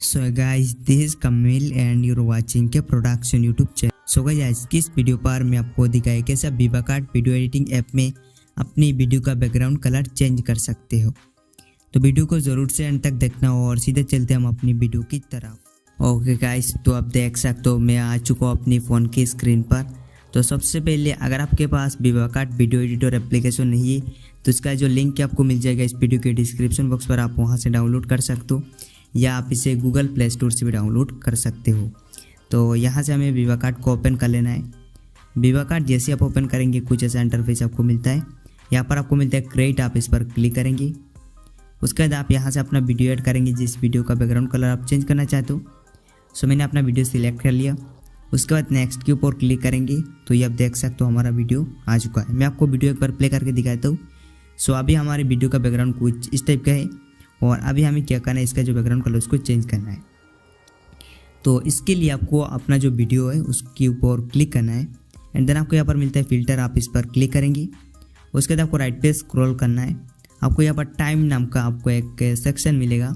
So guys, this is Kamil and you're watching के production YouTube channel. So guys, इस video पर मैं आपको दिखाया कैसे विवाकट वीडियो एडिटिंग ऐप में अपनी वीडियो का बैकग्राउंड कलर चेंज कर सकते हो। तो वीडियो को ज़रूर से अंत तक देखना और सीधे चलते हम अपनी वीडियो की तरफ। ओके गाइस, तो आप देख सकते हो मैं आ चुका हूँ अपनी फ़ोन की स्क्रीन पर। तो सबसे पहले अगर आपके पास विवाकट वीडियो एडिटर एप्लीकेशन नहीं है तो इसका जो लिंक आपको मिल जाएगा इस वीडियो के डिस्क्रिप्शन बॉक्स पर, आप वहाँ से डाउनलोड कर सकते हो या आप इसे गूगल प्ले स्टोर से भी डाउनलोड कर सकते हो। तो यहाँ से हमें विवाकट को ओपन कर लेना है। विवाकट जैसे आप ओपन करेंगे कुछ ऐसा इंटरफेस आपको मिलता है। यहाँ पर आपको मिलता है क्रिएट, आप इस पर क्लिक करेंगे। उसके बाद आप यहाँ से अपना वीडियो ऐड करेंगे जिस वीडियो का बैकग्राउंड कलर आप चेंज करना चाहते हो। सो मैंने अपना वीडियो सिलेक्ट कर लिया। उसके बाद नेक्स्ट के ऊपर क्लिक करेंगे तो ये आप देख सकते हो हमारा वीडियो आ चुका है। मैं आपको वीडियो एक बार प्ले करके दिखाता हूँ। सो अभी हमारे वीडियो का बैकग्राउंड कुछ इस टाइप का है और अभी हमें क्या करना है, इसका जो बैकग्राउंड कलर उसको चेंज करना है। तो इसके लिए आपको अपना जो वीडियो है उसके ऊपर क्लिक करना है एंड देन आपको यहाँ पर मिलता है फिल्टर, आप इस पर क्लिक करेंगे। उसके बाद आपको राइट पे स्क्रॉल करना है। आपको यहाँ पर टाइम नाम का आपको एक सेक्शन मिलेगा,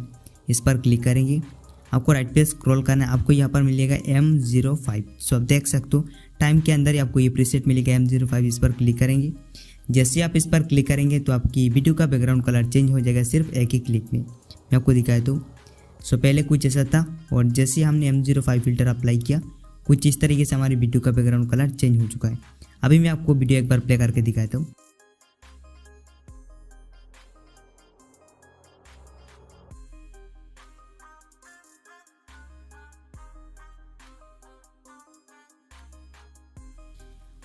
इस पर क्लिक करेंगे। आपको राइट पे स्क्रॉल करना है, आपको यहाँ पर मिलेगा M05। सो आप देख सकते हो टाइम के अंदर ही आपको ये प्रीसेट मिलेगा M05, इस पर क्लिक करेंगे। जैसे आप इस पर क्लिक करेंगे तो आपकी वीडियो का बैकग्राउंड कलर चेंज हो जाएगा सिर्फ एक ही क्लिक में। मैं आपको दिखाया तो सो पहले कुछ ऐसा था और जैसे हमने M05 फिल्टर अप्लाई किया कुछ इस तरीके से हमारी वीडियो का बैकग्राउंड कलर चेंज हो चुका है। अभी मैं आपको वीडियो एक बार प्ले करके दिखाता हूँ।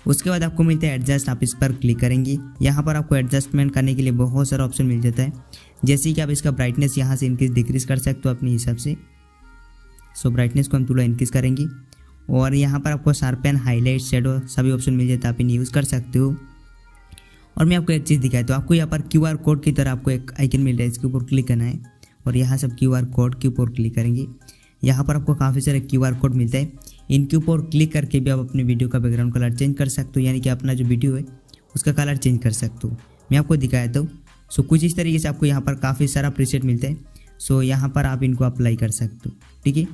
उसके बाद आपको मिलता है एडजस्ट, आप इस पर क्लिक करेंगे। यहाँ पर आपको एडजस्टमेंट करने के लिए बहुत सारा ऑप्शन मिल जाता है, जैसे कि आप इसका ब्राइटनेस यहाँ से इंक्रीज डिक्रीज कर सकते हो अपने हिसाब से। सो ब्राइटनेस को हम थोड़ा इंक्रीज करेंगे और यहाँ पर आपको शार्पन, हाईलाइट, शेडो सभी ऑप्शन मिल जाता है, आप इन्हें यूज़ कर सकते हो। और मैं आपको एक चीज़ दिखाता हूँ, आपको यहाँ पर QR कोड की तरह आपको एक आइकन मिल रहा है, इसके ऊपर क्लिक करना है और यहाँ से QR कोड के ऊपर क्लिक करेंगे। यहाँ पर आपको काफ़ी सारे QR कोड मिलता है, इनके ऊपर क्लिक करके भी आप अपने वीडियो का बैकग्राउंड कलर चेंज कर सकते हो, यानी कि अपना जो वीडियो है उसका कलर चेंज कर सकते हो। मैं आपको दिखाया था। सो कुछ इस तरीके से आपको यहाँ पर काफ़ी सारा प्रीसेट मिलता है। सो यहाँ पर आप इनको अप्लाई कर सकते हो, ठीक है।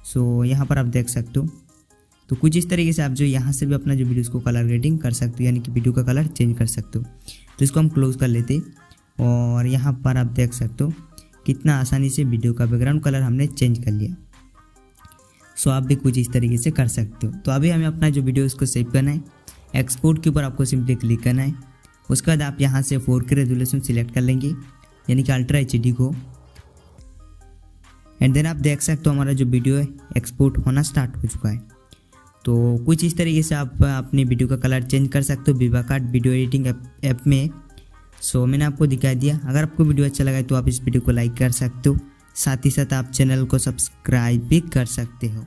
सो यहाँ पर आप देख सकते हो। तो कुछ इस तरीके से आप जो यहाँ से भी अपना जो वीडियो उसको कलर ग्रेडिंग कर सकते हो, यानी कि वीडियो का कलर चेंज कर सकते हो। तो इसको हम क्लोज कर लेते और यहाँ पर आप देख सकते हो कितना आसानी से वीडियो का बैकग्राउंड कलर हमने चेंज कर लिया। सो आप भी कुछ इस तरीके से कर सकते हो। तो अभी हमें अपना जो वीडियो उसको सेव करना है। एक्सपोर्ट के ऊपर आपको सिंपली क्लिक करना है। उसके बाद आप यहाँ से 4K रेजोल्यूशन सिलेक्ट कर लेंगे, यानी कि अल्ट्रा HD को। एंड देन आप देख सकते हो हमारा जो वीडियो है एक्सपोर्ट होना स्टार्ट हो चुका है। तो कुछ इस तरीके से आप अपने वीडियो का कलर चेंज कर सकते हो विवाकट वीडियो एडिटिंग ऐप में। सो मैंने आपको दिखा दिया। अगर आपको वीडियो अच्छा लगा तो आप इस वीडियो को लाइक कर सकते हो, साथ ही साथ आप चैनल को सब्सक्राइब भी कर सकते हो।